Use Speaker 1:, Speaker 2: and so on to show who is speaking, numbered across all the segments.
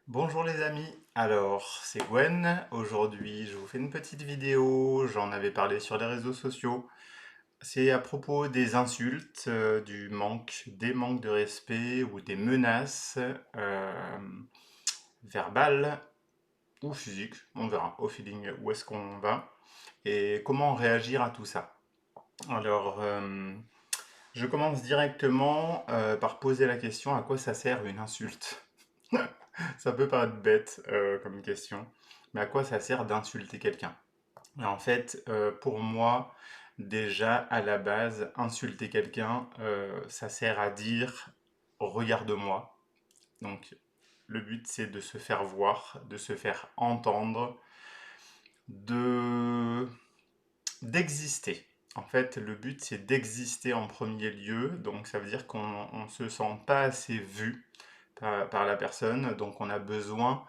Speaker 1: Bonjour les amis, alors c'est Gwen, aujourd'hui je vous fais une petite vidéo, j'en avais parlé sur les réseaux sociaux, c'est à propos des insultes, des manques de respect ou des menaces verbales ou physiques, on verra au feeling où est-ce qu'on va et comment réagir à tout ça. Alors je commence directement par poser la question à quoi ça sert une insulte. Ça peut paraître bête comme question, mais à quoi ça sert d'insulter quelqu'un? Et en fait, pour moi, déjà à la base, insulter quelqu'un, ça sert à dire regarde-moi. Donc le but c'est de se faire voir, de se faire entendre, de d'exister. En fait, le but c'est d'exister en premier lieu, donc ça veut dire qu'on ne se sent pas assez vu par la personne, donc on a besoin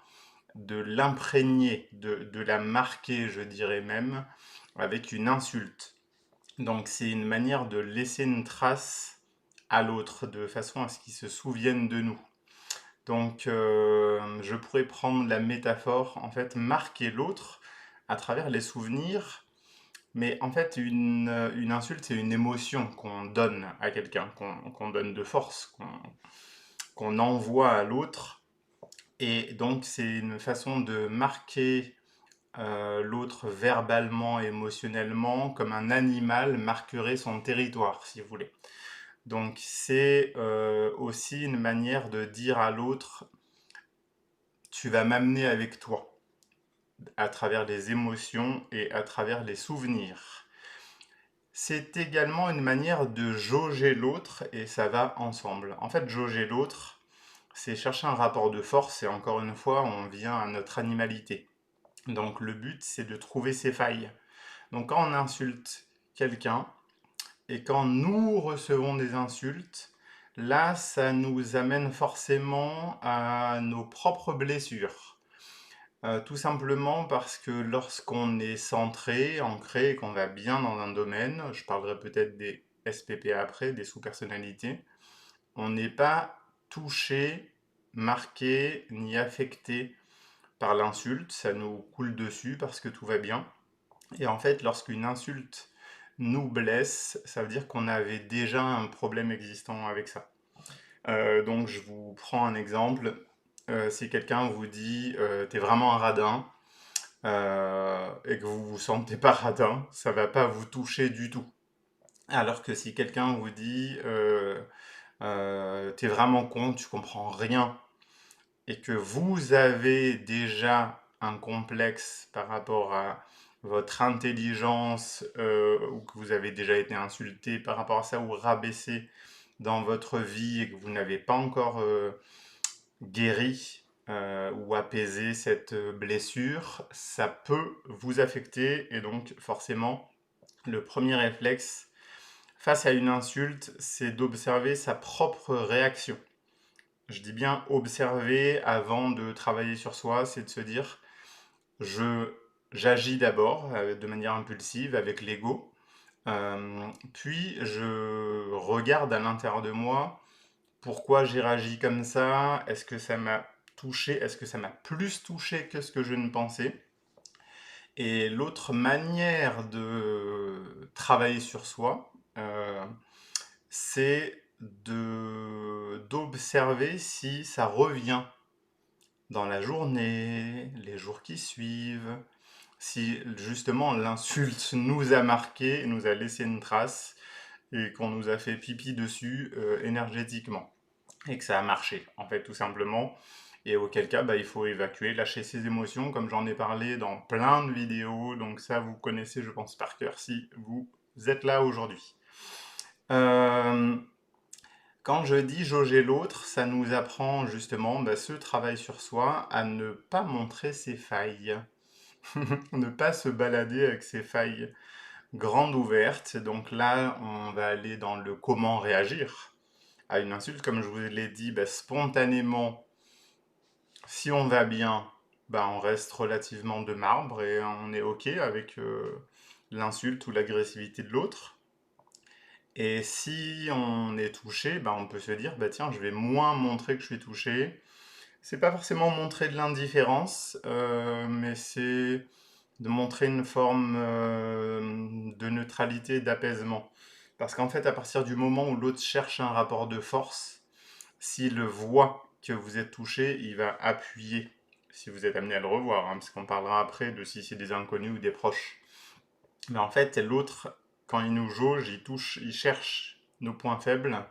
Speaker 1: de l'imprégner, de la marquer, je dirais même, avec une insulte. Donc c'est une manière de laisser une trace à l'autre, de façon à ce qu'il se souvienne de nous. Donc je pourrais prendre la métaphore, en fait, marquer l'autre à travers les souvenirs, mais en fait une insulte c'est une émotion qu'on donne à quelqu'un, qu'on donne de force, qu'on envoie à l'autre. Et donc c'est une façon de marquer l'autre verbalement, émotionnellement, comme un animal marquerait son territoire, si vous voulez. Donc c'est aussi une manière de dire à l'autre, tu vas m'amener avec toi, à travers les émotions et à travers les souvenirs. C'est également une manière de jauger l'autre et ça va ensemble. En fait, jauger l'autre, c'est chercher un rapport de force et encore une fois, on vient à notre animalité. Donc le but, c'est de trouver ses failles. Donc quand on insulte quelqu'un et quand nous recevons des insultes, là, ça nous amène forcément à nos propres blessures. Tout simplement parce que lorsqu'on est centré, ancré et qu'on va bien dans un domaine, je parlerai peut-être des SPP après, des sous-personnalités, on n'est pas touché, marqué ni affecté par l'insulte, ça nous coule dessus parce que tout va bien. Et en fait, lorsqu'une insulte nous blesse, ça veut dire qu'on avait déjà un problème existant avec ça. Donc je vous prends un exemple. Si quelqu'un vous dit t'es vraiment un radin et que vous vous sentez pas radin, ça va pas vous toucher du tout. Alors que si quelqu'un vous dit t'es vraiment con, tu comprends rien, et que vous avez déjà un complexe par rapport à votre intelligence ou que vous avez déjà été insulté par rapport à ça ou rabaissé dans votre vie et que vous n'avez pas encore guéri ou apaisé cette blessure, ça peut vous affecter et donc forcément le premier réflexe face à une insulte, c'est d'observer sa propre réaction. Je dis bien observer avant de travailler sur soi, c'est de se dire je j'agis d'abord de manière impulsive avec l'ego, puis je regarde à l'intérieur de moi pourquoi j'ai réagi comme ça, est-ce que ça m'a touché, est-ce que ça m'a plus touché que ce que je ne pensais. Et l'autre manière de travailler sur soi, c'est d'observer si ça revient dans la journée, les jours qui suivent, si justement l'insulte nous a marqué, nous a laissé une trace et qu'on nous a fait pipi dessus énergétiquement et que ça a marché en fait tout simplement. Et auquel cas bah, il faut évacuer, lâcher ses émotions comme j'en ai parlé dans plein de vidéos, donc ça vous connaissez je pense par cœur si vous êtes là aujourd'hui. Euh, Quand je dis jauger l'autre, ça nous apprend justement bah, ce travail sur soi à ne pas montrer ses failles, ne pas se balader avec ses failles grandes ouvertes. Donc là, on va aller dans le comment réagir à une insulte. Comme je vous l'ai dit, bah, spontanément, si on va bien, bah, on reste relativement de marbre et on est OK avec l'insulte ou l'agressivité de l'autre. Et si on est touché, bah, on peut se dire, bah, tiens, je vais moins montrer que je suis touché. c'est pas forcément montrer de l'indifférence, mais c'est de montrer une forme de neutralité, d'apaisement. Parce qu'en fait, à partir du moment où l'autre cherche un rapport de force, s'il voit que vous êtes touché, il va appuyer, si vous êtes amené à le revoir, hein, parce qu'on parlera après de si c'est des inconnus ou des proches. Mais en fait, l'autre, quand il nous jauge, il touche, il cherche nos points faibles.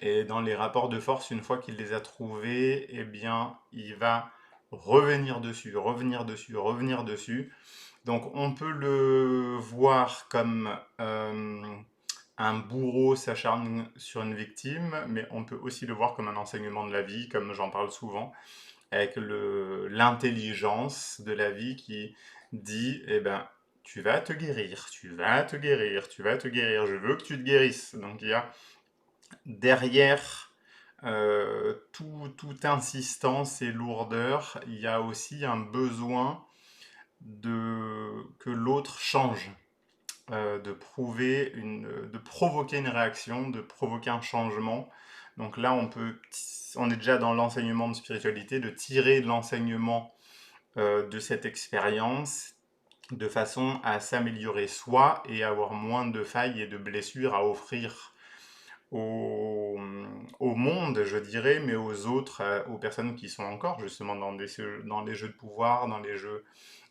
Speaker 1: Et dans les rapports de force, une fois qu'il les a trouvés, eh bien, il va revenir dessus, revenir dessus, revenir dessus. Donc, on peut le voir comme un bourreau s'acharne sur une victime, mais on peut aussi le voir comme un enseignement de la vie, comme j'en parle souvent, avec l'intelligence de la vie qui dit, eh ben, tu vas te guérir, tu vas te guérir, tu vas te guérir, je veux que tu te guérisses. Donc il y a derrière toute insistance et lourdeur, il y a aussi un besoin que l'autre change, de provoquer une réaction, de provoquer un changement. Donc là, on est déjà dans l'enseignement de spiritualité, de tirer de l'enseignement de cette expérience de façon à s'améliorer soi et avoir moins de failles et de blessures à offrir au, au monde, je dirais, mais aux autres, aux personnes qui sont encore justement dans les jeux de pouvoir,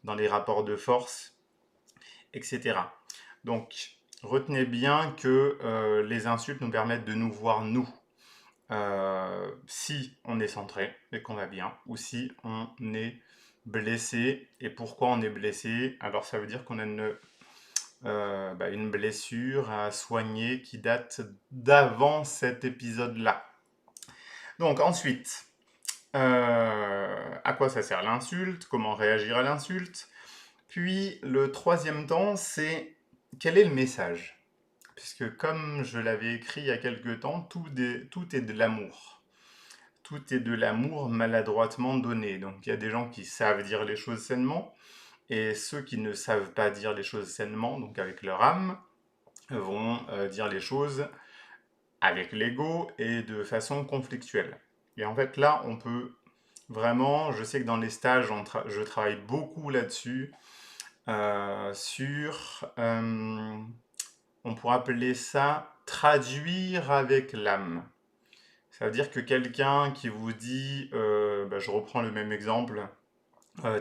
Speaker 1: dans les rapports de force, etc. Donc, retenez bien que les insultes nous permettent de nous voir nous. Si on est centré et qu'on va bien, ou si on est blessé. Et pourquoi on est blessé? Alors ça veut dire qu'on a une blessure à soigner qui date d'avant cet épisode-là. Donc ensuite, à quoi ça sert l'insulte? Comment réagir à l'insulte? Puis le troisième temps, c'est quel est le message? Puisque comme je l'avais écrit il y a quelque temps, tout est de l'amour. Tout est de l'amour maladroitement donné. Donc il y a des gens qui savent dire les choses sainement, et ceux qui ne savent pas dire les choses sainement, donc avec leur âme, vont dire les choses avec l'ego et de façon conflictuelle. Et en fait là, on peut vraiment, je sais que dans les stages, je travaille beaucoup là-dessus, on pourrait appeler ça traduire avec l'âme. Ça veut dire que quelqu'un qui vous dit, je reprends le même exemple,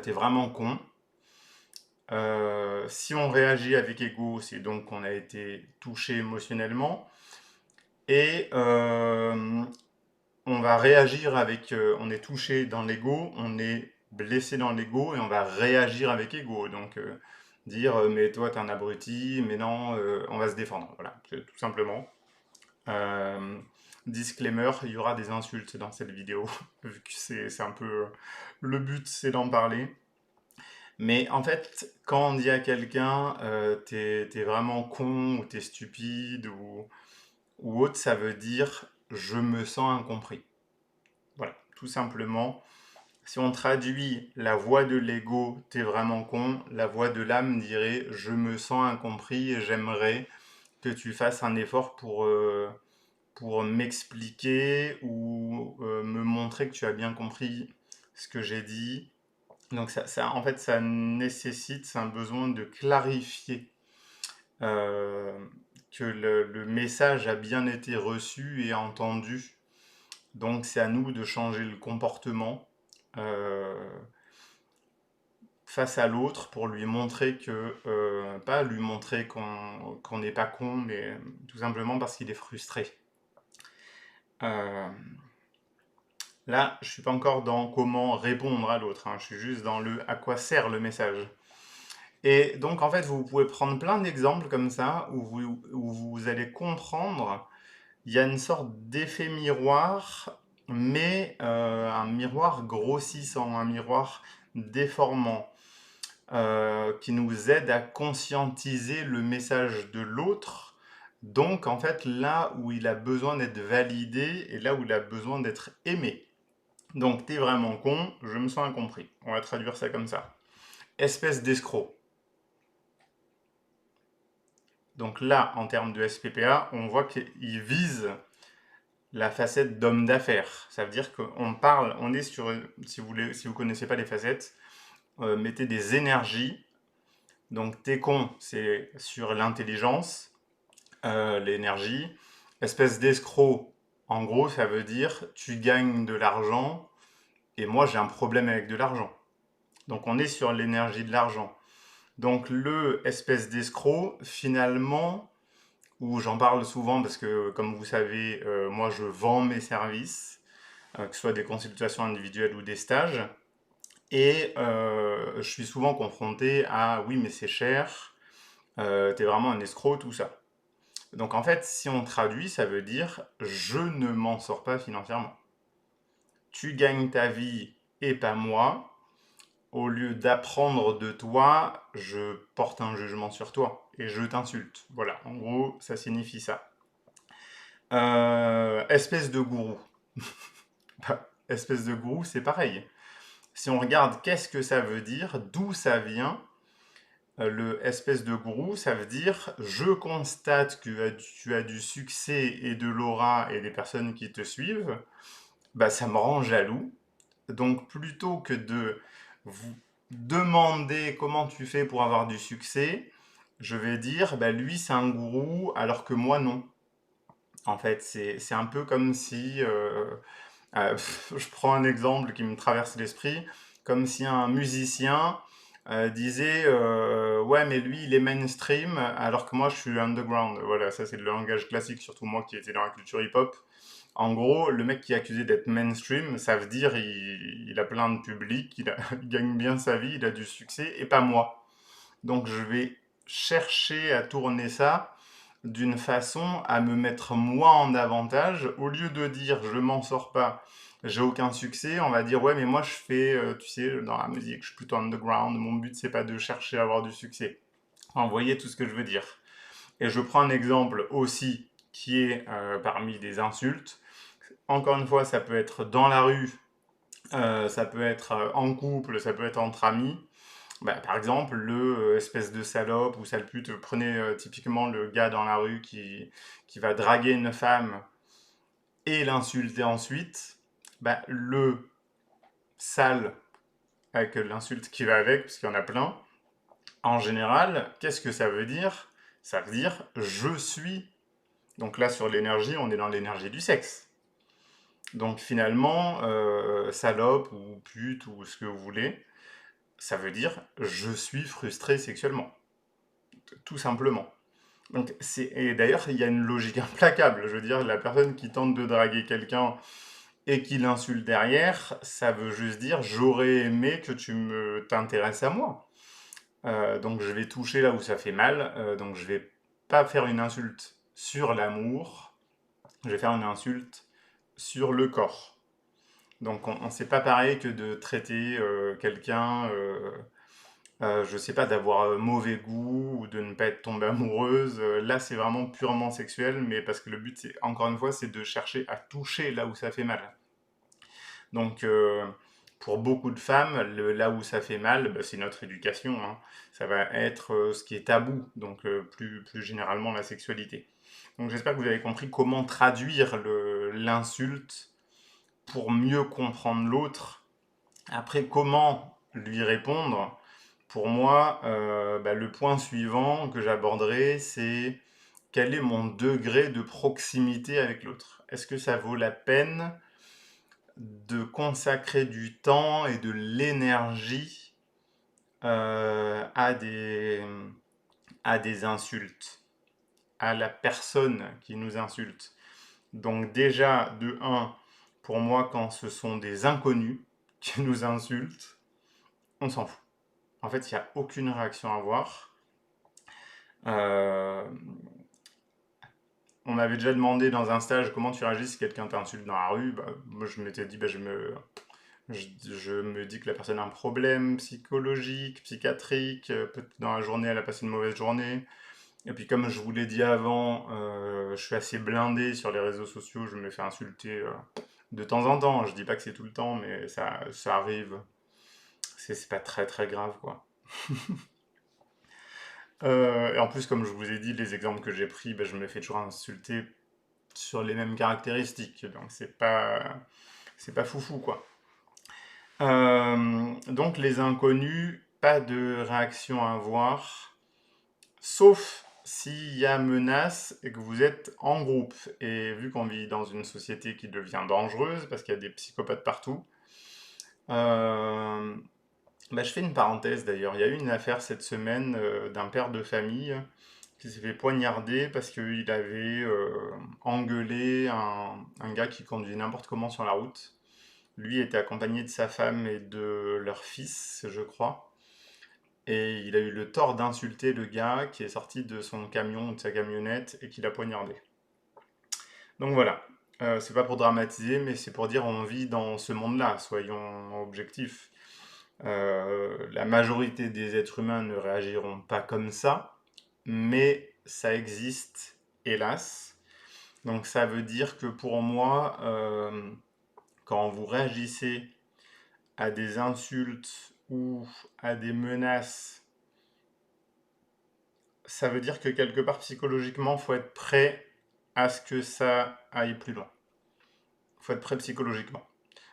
Speaker 1: t'es vraiment con. Si on réagit avec ego, c'est donc qu'on a été touché émotionnellement. Et on va réagir on est touché dans l'ego, on est blessé dans l'ego et on va réagir avec ego. Donc dire mais toi t'es un abruti, mais non, on va se défendre. Voilà, tout simplement. Euh, Disclaimer, il y aura des insultes dans cette vidéo, vu que c'est un peu le but, c'est d'en parler. Mais en fait, quand on dit à quelqu'un t'es vraiment con ou t'es stupide ou autre, ça veut dire je me sens incompris. Voilà, tout simplement. Si on traduit la voix de l'ego, t'es vraiment con, la voix de l'âme dirait je me sens incompris et j'aimerais que tu fasses un effort pour m'expliquer ou me montrer que tu as bien compris ce que j'ai dit. Donc en fait, ça nécessite, c'est un besoin de clarifier euh, que le message a bien été reçu et entendu. Donc c'est à nous de changer le comportement euh, face à l'autre pour lui montrer pas lui montrer qu'on n'est pas con, mais tout simplement parce qu'il est frustré. Euh, Là, je suis pas encore dans comment répondre à l'autre, hein, je suis juste dans le à quoi sert le message. Et donc en fait, vous pouvez prendre plein d'exemples comme ça où vous allez comprendre, il y a une sorte d'effet miroir, mais un miroir grossissant, un miroir déformant, qui nous aide à conscientiser le message de l'autre. Donc en fait, là où il a besoin d'être validé et là où il a besoin d'être aimé. Donc t'es vraiment con, je me sens incompris. On va traduire ça comme ça. Espèce d'escroc. Donc là, en termes de SPPA, on voit qu'il vise la facette d'homme d'affaires. Ça veut dire qu'on parle, on est sur, si vous voulez, si vous connaissez pas les facettes, mettez des énergies. Donc t'es con, c'est sur l'intelligence, l'énergie. Espèce d'escroc, en gros, ça veut dire tu gagnes de l'argent et moi j'ai un problème avec de l'argent. Donc on est sur l'énergie de l'argent. Donc le espèce d'escroc, finalement, où j'en parle souvent parce que, comme vous savez, moi je vends mes services, que ce soit des consultations individuelles ou des stages, et je suis souvent confronté à oui, mais c'est cher, t'es vraiment un escroc, tout ça. Donc en fait, si on traduit, ça veut dire je ne m'en sors pas financièrement. Tu gagnes ta vie et pas moi. Au lieu d'apprendre de toi, je porte un jugement sur toi et je t'insulte. Voilà, en gros, ça signifie ça. Espèce de gourou. Bah, espèce de gourou, c'est pareil. Si on regarde qu'est-ce que ça veut dire, d'où ça vient, le espèce de gourou, ça veut dire je constate que tu as du succès et de l'aura et des personnes qui te suivent, bah ça me rend jaloux. Donc plutôt que de vous demander comment tu fais pour avoir du succès, je vais dire bah lui c'est un gourou alors que moi non. En fait, c'est un peu comme si je prends un exemple qui me traverse l'esprit, comme si un musicien disait ouais mais lui il est mainstream alors que moi je suis underground. Voilà, ça c'est le langage classique, surtout moi qui étais dans la culture hip-hop. En gros, le mec qui est accusé d'être mainstream, ça veut dire il a plein de public, il gagne bien sa vie, il a du succès, et pas moi. Donc je vais chercher à tourner ça d'une façon à me mettre moi en avantage, au lieu de dire je m'en sors pas, j'ai aucun succès, on va dire ouais mais moi je fais, tu sais, dans la musique, je suis plutôt underground, mon but c'est pas de chercher à avoir du succès. Enfin, vous voyez tout ce que je veux dire. Et je prends un exemple aussi qui est parmi des insultes. Encore une fois, ça peut être dans la rue, ça peut être en couple, ça peut être entre amis. Bah, par exemple, le espèce de salope ou sale pute, prenez typiquement le gars dans la rue qui va draguer une femme et l'insulter ensuite. Bah, le sale, avec l'insulte qui va avec, parce qu'il y en a plein, en général, qu'est-ce que ça veut dire? Ça veut dire je suis. Donc là, sur l'énergie, on est dans l'énergie du sexe. Donc finalement, salope ou pute ou ce que vous voulez, ça veut dire je suis frustré sexuellement, tout simplement. Donc et d'ailleurs, il y a une logique implacable. Je veux dire, la personne qui tente de draguer quelqu'un et qui l'insulte derrière, ça veut juste dire j'aurais aimé que tu t'intéresses à moi. Donc je vais toucher là où ça fait mal. Donc je vais pas faire une insulte sur l'amour, je vais faire une insulte sur le corps. Donc c'est pas pareil que de traiter quelqu'un, je sais pas, d'avoir mauvais goût ou de ne pas être tombée amoureuse. Là, c'est vraiment purement sexuel, mais parce que le but, c'est encore une fois, c'est de chercher à toucher là où ça fait mal. Donc, pour beaucoup de femmes, là où ça fait mal, bah, c'est notre éducation, hein. Ça va être ce qui est tabou, donc plus généralement la sexualité. Donc, j'espère que vous avez compris comment traduire l'insulte pour mieux comprendre l'autre. Après, comment lui répondre? Pour moi, bah, le point suivant que j'aborderai, c'est quel est mon degré de proximité avec l'autre? Est-ce que ça vaut la peine de consacrer du temps et de l'énergie à des insultes, à la personne qui nous insulte? Donc déjà, de un, pour moi, quand ce sont des inconnus qui nous insultent, on s'en fout. En fait, il n'y a aucune réaction à avoir. Euh, on m'avait déjà demandé dans un stage comment tu réagis si quelqu'un t'insulte dans la rue. Bah, moi, je m'étais dit, bah, je me dis que la personne a un problème psychologique, psychiatrique. Peut-être dans la journée, elle a passé une mauvaise journée. Et puis, comme je vous l'ai dit avant, je suis assez blindé sur les réseaux sociaux. Je me fais insulter de temps en temps. Je dis pas que c'est tout le temps, mais ça arrive. C'est pas très très grave, quoi. Et en plus, comme je vous ai dit, les exemples que j'ai pris, ben, je me fais toujours insulter sur les mêmes caractéristiques, donc c'est pas foufou, quoi. Donc les inconnus, pas de réaction à avoir, sauf s'il y a menace et que vous êtes en groupe. Et vu qu'on vit dans une société qui devient dangereuse, parce qu'il y a des psychopathes partout, euh, bah, je fais une parenthèse d'ailleurs. Il y a eu une affaire cette semaine d'un père de famille qui s'est fait poignarder parce qu'il avait engueulé un gars qui conduisait n'importe comment sur la route. Lui était accompagné de sa femme et de leur fils, je crois. Et il a eu le tort d'insulter le gars qui est sorti de son camion ou de sa camionnette et qui l'a poignardé. Donc voilà. C'est pas pour dramatiser, mais c'est pour dire on vit dans ce monde-là, soyons objectifs. La majorité des êtres humains ne réagiront pas comme ça, mais ça existe, hélas. Donc ça veut dire que pour moi, quand vous réagissez à des insultes ou à des menaces, ça veut dire que quelque part psychologiquement, il faut être prêt à ce que ça aille plus loin. Il faut être prêt psychologiquement.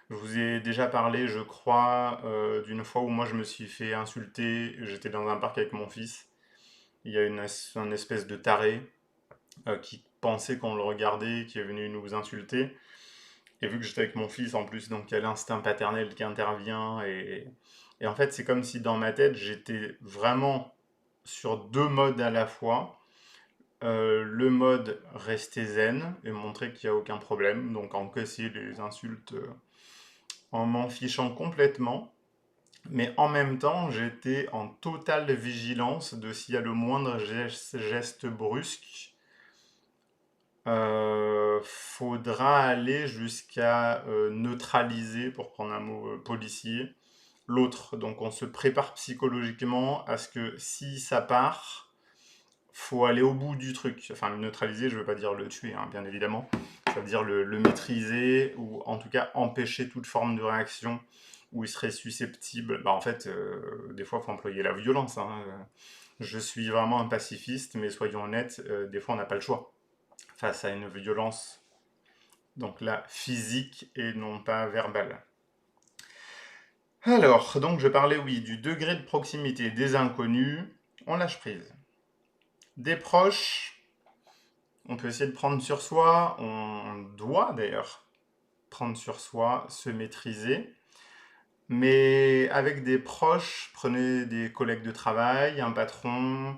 Speaker 1: Je vous ai déjà parlé, je crois, d'une fois où moi je me suis fait insulter. J'étais dans un parc avec mon fils. Il y a un espèce de taré qui pensait qu'on le regardait, qui est venu nous insulter. Et vu que j'étais avec mon fils en plus, donc il y a l'instinct paternel qui intervient. Et en fait, c'est comme si dans ma tête, j'étais vraiment sur deux modes à la fois. Le mode rester zen et montrer qu'il n'y a aucun problème, donc encaisser les insultes en m'en fichant complètement. Mais en même temps, j'étais en totale vigilance de s'il y a le moindre geste brusque. Faudra aller jusqu'à neutraliser, pour prendre un mot policier, l'autre. Donc on se prépare psychologiquement à ce que si ça part, faut aller au bout du truc. Enfin, le neutraliser, je ne veux pas dire le tuer, hein, bien évidemment. Ça veut dire le maîtriser, ou en tout cas empêcher toute forme de réaction où il serait susceptible. Bah, en fait, des fois, il faut employer la violence, hein. Je suis vraiment un pacifiste, mais soyons honnêtes, des fois, on n'a pas le choix face à une violence, donc là, physique et non pas verbale. Alors, donc je parlais, oui, du degré de proximité des inconnus, on lâche prise. Des proches, on peut essayer de prendre sur soi, on doit d'ailleurs prendre sur soi, se maîtriser. Mais avec des proches, prenez des collègues de travail, un patron,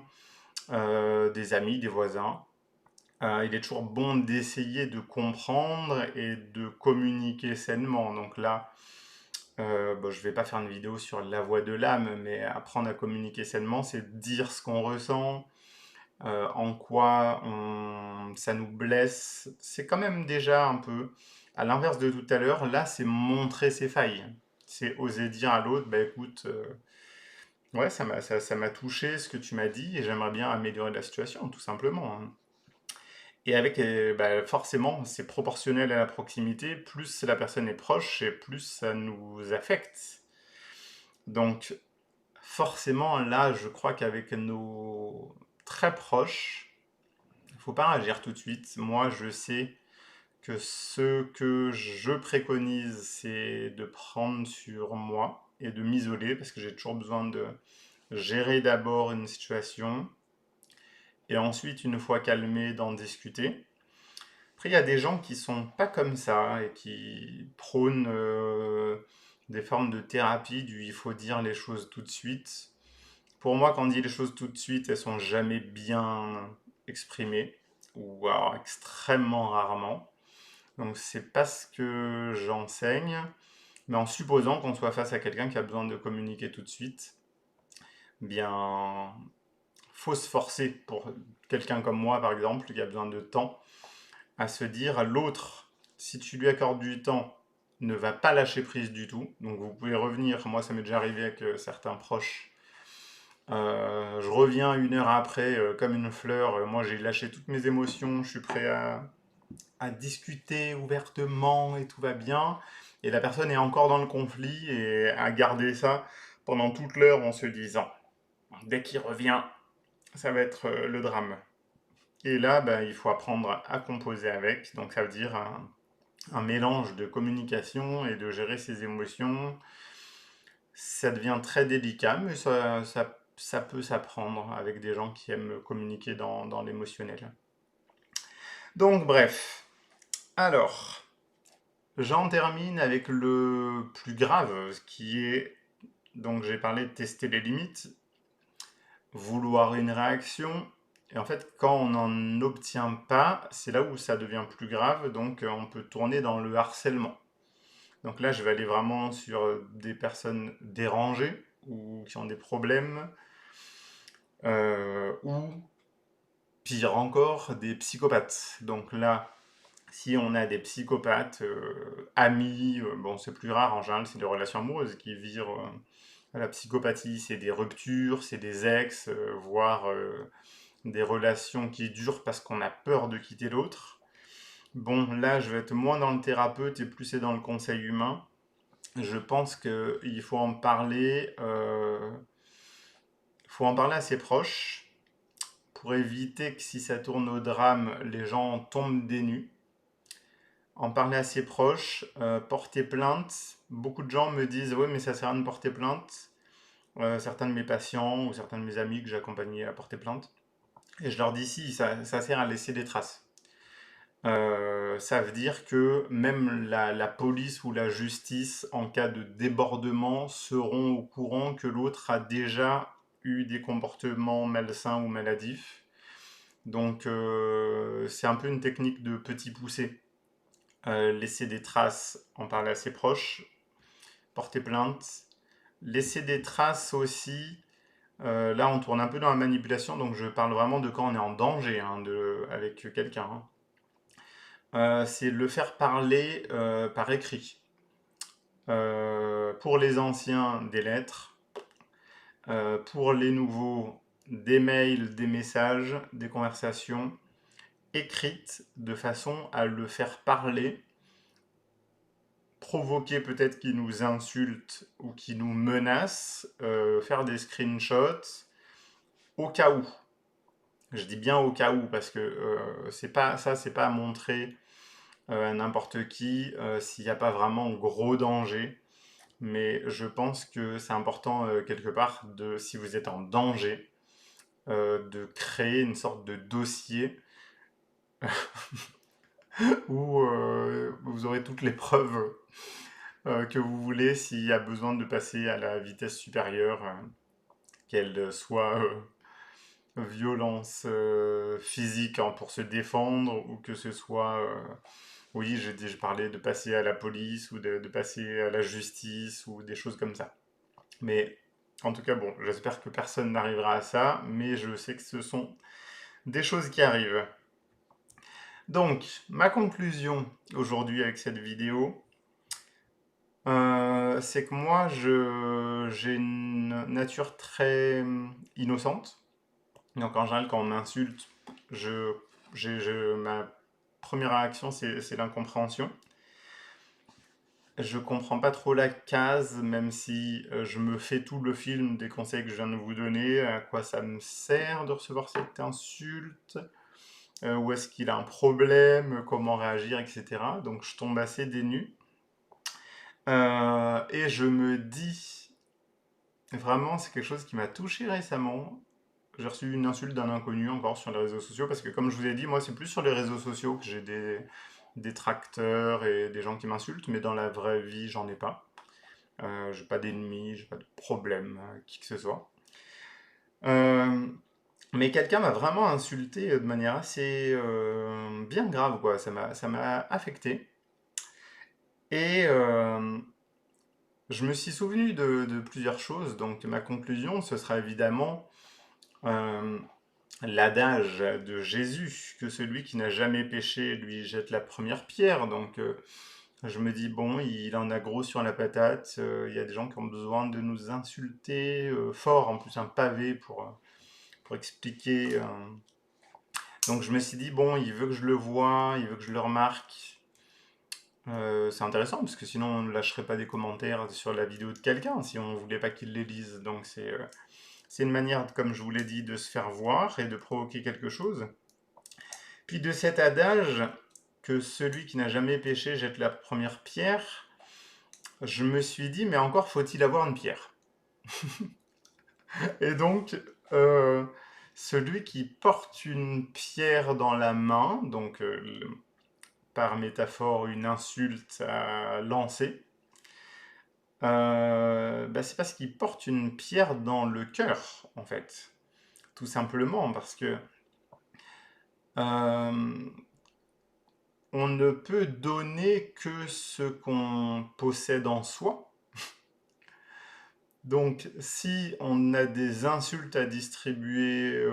Speaker 1: des amis, des voisins. Il est toujours bon d'essayer de comprendre et de communiquer sainement. Donc là, bon, je ne vais pas faire une vidéo sur la voix de l'âme, mais apprendre à communiquer sainement, c'est dire ce qu'on ressent, en quoi ça nous blesse. C'est quand même déjà un peu, à l'inverse de tout à l'heure, là, c'est montrer ses failles. C'est oser dire à l'autre, bah écoute, ouais, ça m'a touché ce que tu m'as dit et j'aimerais bien améliorer la situation, tout simplement, hein. Et avec, bah, forcément, c'est proportionnel à la proximité, plus la personne est proche et plus ça nous affecte. Donc, forcément, là, je crois qu'avec nos très proches, il ne faut pas réagir tout de suite. Moi, je sais que ce que je préconise, c'est de prendre sur moi et de m'isoler parce que j'ai toujours besoin de gérer d'abord une situation et ensuite, une fois calmé, d'en discuter. Après, il y a des gens qui sont pas comme ça et qui prônent des formes de thérapie du il faut dire les choses tout de suite. Pour moi, quand on dit les choses tout de suite, elles sont jamais bien exprimées ou alors extrêmement rarement. Donc c'est pas ce que j'enseigne, mais en supposant qu'on soit face à quelqu'un qui a besoin de communiquer tout de suite, bien faut se forcer pour quelqu'un comme moi par exemple qui a besoin de temps à se dire à l'autre, si tu lui accordes du temps, ne va pas lâcher prise du tout. Donc vous pouvez revenir, moi ça m'est déjà arrivé avec certains proches. Je reviens une heure après comme une fleur, moi j'ai lâché toutes mes émotions, je suis prêt à discuter ouvertement et tout va bien. Et la personne est encore dans le conflit et a gardé ça pendant toute l'heure en se disant, dès qu'il revient, ça va être le drame. Et là, ben, il faut apprendre à composer avec. Donc ça veut dire un mélange de communication et de gérer ses émotions. Ça devient très délicat, mais ça peut s'apprendre avec des gens qui aiment communiquer dans l'émotionnel. Donc bref, alors, j'en termine avec le plus grave, ce qui est, donc j'ai parlé de tester les limites, vouloir une réaction, et en fait quand on n'en obtient pas, c'est là où ça devient plus grave, donc on peut tourner dans le harcèlement. Donc là je vais aller vraiment sur des personnes dérangées, ou qui ont des problèmes, ou pire encore, des psychopathes. Donc là, si on a des psychopathes, amis, bon c'est plus rare en général, c'est des relations amoureuses qui virent à la psychopathie, c'est des ruptures, c'est des ex, voire des relations qui durent parce qu'on a peur de quitter l'autre. Bon, là je vais être moins dans le thérapeute et plus c'est dans le conseil humain. Je pense qu'il faut en parler à ses proches pour éviter que si ça tourne au drame, les gens tombent des nues. En parler à ses proches, porter plainte. Beaucoup de gens me disent oui, mais ça sert à rien de porter plainte. Certains de mes patients ou certains de mes amis que j'accompagnais à porter plainte. Et je leur dis si, ça sert à laisser des traces. Ça veut dire que même la police ou la justice, en cas de débordement, seront au courant que l'autre a déjà eu des comportements malsains ou maladifs. Donc c'est un peu une technique de petit poussé. Laisser des traces, en parler à ses proches, porter plainte, laisser des traces aussi. Là, on tourne un peu dans la manipulation, donc je parle vraiment de quand on est en danger hein, avec quelqu'un. Hein. C'est le faire parler par écrit. Pour les anciens, des lettres. Pour les nouveaux, des mails, des messages, des conversations écrites de façon à le faire parler, provoquer peut-être qu'il nous insulte ou qu'il nous menace, faire des screenshots au cas où. Je dis bien au cas où parce que c'est pas à montrer à n'importe qui s'il n'y a pas vraiment gros danger. Mais je pense que c'est important quelque part si vous êtes en danger, de créer une sorte de dossier où vous aurez toutes les preuves que vous voulez s'il y a besoin de passer à la vitesse supérieure, qu'elle soit violence physique hein, pour se défendre ou que ce soit, oui, je parlais de passer à la police ou de passer à la justice ou des choses comme ça. Mais en tout cas, bon, j'espère que personne n'arrivera à ça, mais je sais que ce sont des choses qui arrivent. Donc, ma conclusion aujourd'hui avec cette vidéo, c'est que moi, j'ai une nature très innocente. Donc en général, quand on m'insulte, ma première réaction, c'est l'incompréhension. Je comprends pas trop la case, même si je me fais tout le film des conseils que je viens de vous donner, à quoi ça me sert de recevoir cette insulte, où est-ce qu'il a un problème, comment réagir, etc. Donc je tombe assez dénu. Et je me dis, vraiment, c'est quelque chose qui m'a touché récemment. J'ai reçu une insulte d'un inconnu encore sur les réseaux sociaux, parce que comme je vous ai dit, moi c'est plus sur les réseaux sociaux que j'ai des détracteurs et des gens qui m'insultent, mais dans la vraie vie, j'en ai pas. J'ai pas d'ennemis, j'ai pas de problème, qui que ce soit. Euh, mais quelqu'un m'a vraiment insulté de manière assez bien grave, quoi. Ça m'a affecté. Et je me suis souvenu de plusieurs choses. Donc ma conclusion, ce sera évidemment euh, l'adage de Jésus, que celui qui n'a jamais péché lui jette la première pierre. Donc je me dis, bon, il en a gros sur la patate, il y a des gens qui ont besoin de nous insulter fort, en plus un pavé pour expliquer. Donc je me suis dit, bon, il veut que je le voie, il veut que je le remarque. C'est intéressant, parce que sinon on ne lâcherait pas des commentaires sur la vidéo de quelqu'un, si on ne voulait pas qu'il les lise. Donc c'est une manière, comme je vous l'ai dit, de se faire voir et de provoquer quelque chose. Puis de cet adage que celui qui n'a jamais péché jette la première pierre, je me suis dit, mais encore faut-il avoir une pierre. Et donc, euh, celui qui porte une pierre dans la main, donc par métaphore une insulte à lancer, bah, c'est parce qu'il porte une pierre dans le cœur, en fait. Tout simplement parce que euh, on ne peut donner que ce qu'on possède en soi. Donc, si on a des insultes à distribuer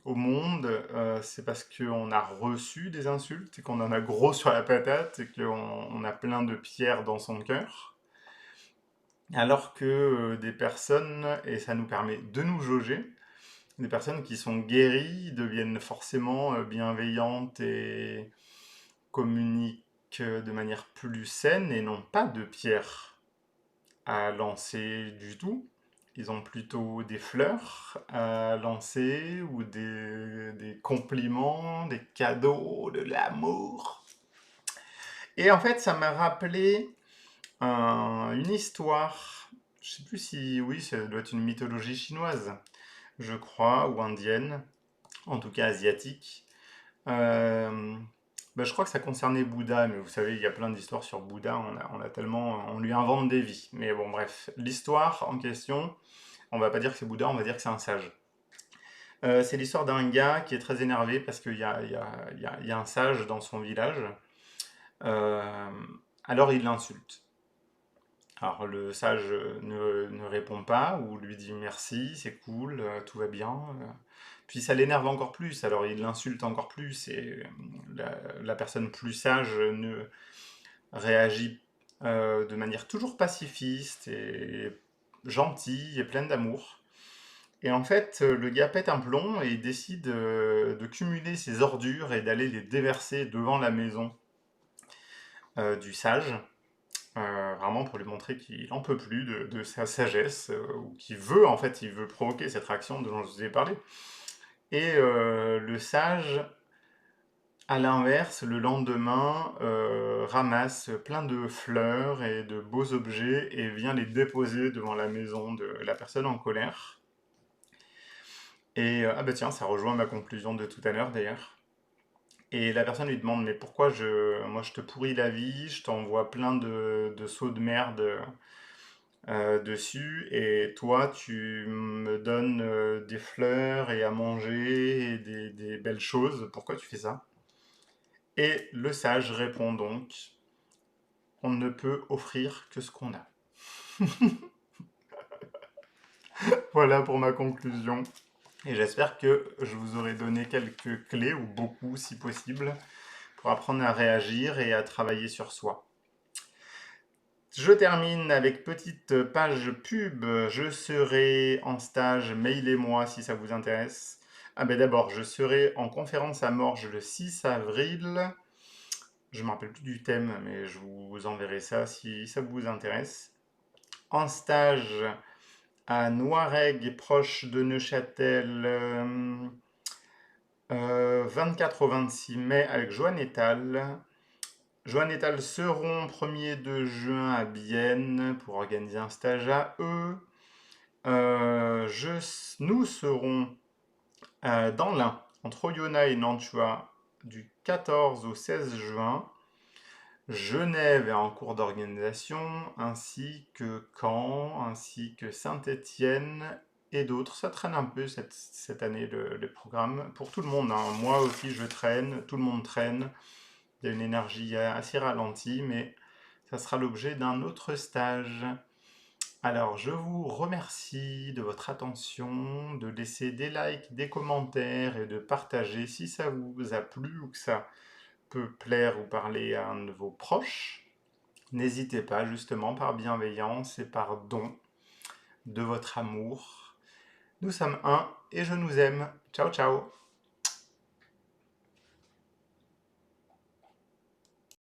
Speaker 1: au monde, c'est parce qu'on a reçu des insultes et qu'on en a gros sur la patate et qu'on a plein de pierres dans son cœur. Alors que des personnes, et ça nous permet de nous jauger, des personnes qui sont guéries deviennent forcément bienveillantes et communiquent de manière plus saine et n'ont pas de pierres à lancer du tout. Ils ont plutôt des fleurs à lancer ou des compliments, des cadeaux, de l'amour. Et en fait, ça m'a rappelé une histoire. Je sais plus si, oui, ça doit être une mythologie chinoise, je crois, ou indienne, en tout cas asiatique. Euh, bah, je crois que ça concernait Bouddha, mais vous savez, il y a plein d'histoires sur Bouddha, on a tellement, on lui invente des vies. Mais bon, bref, l'histoire en question, on va pas dire que c'est Bouddha, on va dire que c'est un sage. C'est l'histoire d'un gars qui est très énervé parce qu'il y a un sage dans son village. Euh, alors il l'insulte. Alors le sage ne répond pas ou lui dit merci, c'est cool, tout va bien. Puis ça l'énerve encore plus, alors il l'insulte encore plus et la personne plus sage ne réagit de manière toujours pacifiste et gentille et pleine d'amour. Et en fait, le gars pète un plomb et il décide de cumuler ses ordures et d'aller les déverser devant la maison du sage. Vraiment pour lui montrer qu'il n'en peut plus de sa sagesse, ou qu'il veut, en fait, il veut provoquer cette réaction dont je vous ai parlé. Et le sage, à l'inverse, le lendemain, ramasse plein de fleurs et de beaux objets et vient les déposer devant la maison de la personne en colère. Et ah bah tiens, ça rejoint ma conclusion de tout à l'heure d'ailleurs. Et la personne lui demande, mais pourquoi moi je te pourris la vie, je t'envoie plein de seaux de merde dessus, et toi tu me donnes des fleurs et à manger et des belles choses, pourquoi tu fais ça? Et le sage répond donc, on ne peut offrir que ce qu'on a. Voilà pour ma conclusion. Et j'espère que je vous aurai donné quelques clés, ou beaucoup si possible, pour apprendre à réagir et à travailler sur soi. Je termine avec petite page pub. Je serai en stage, mailez-moi si ça vous intéresse. Ah ben d'abord, je serai en conférence à Morges le 6 avril. Je ne me rappelle plus du thème, mais je vous enverrai ça si ça vous intéresse. En stage à Noiregue, proche de Neuchâtel, 24 au 26 mai avec Joanne Ettal. Joanne et Tal seront 1er de juin à Bienne pour organiser un stage à eux. Nous serons dans l'Ain, entre Oyonnax et Nantua, du 14 au 16 juin. Genève est en cours d'organisation, ainsi que Caen, ainsi que Saint-Étienne et d'autres. Ça traîne un peu cette année le programme. Pour tout le monde, hein. Moi aussi je traîne, tout le monde traîne. Il y a une énergie assez ralentie, mais ça sera l'objet d'un autre stage. Alors, je vous remercie de votre attention, de laisser des likes, des commentaires et de partager si ça vous a plu ou que ça peut plaire ou parler à un de vos proches. N'hésitez pas, justement, par bienveillance et par don de votre amour. Nous sommes un et je nous aime. Ciao, ciao!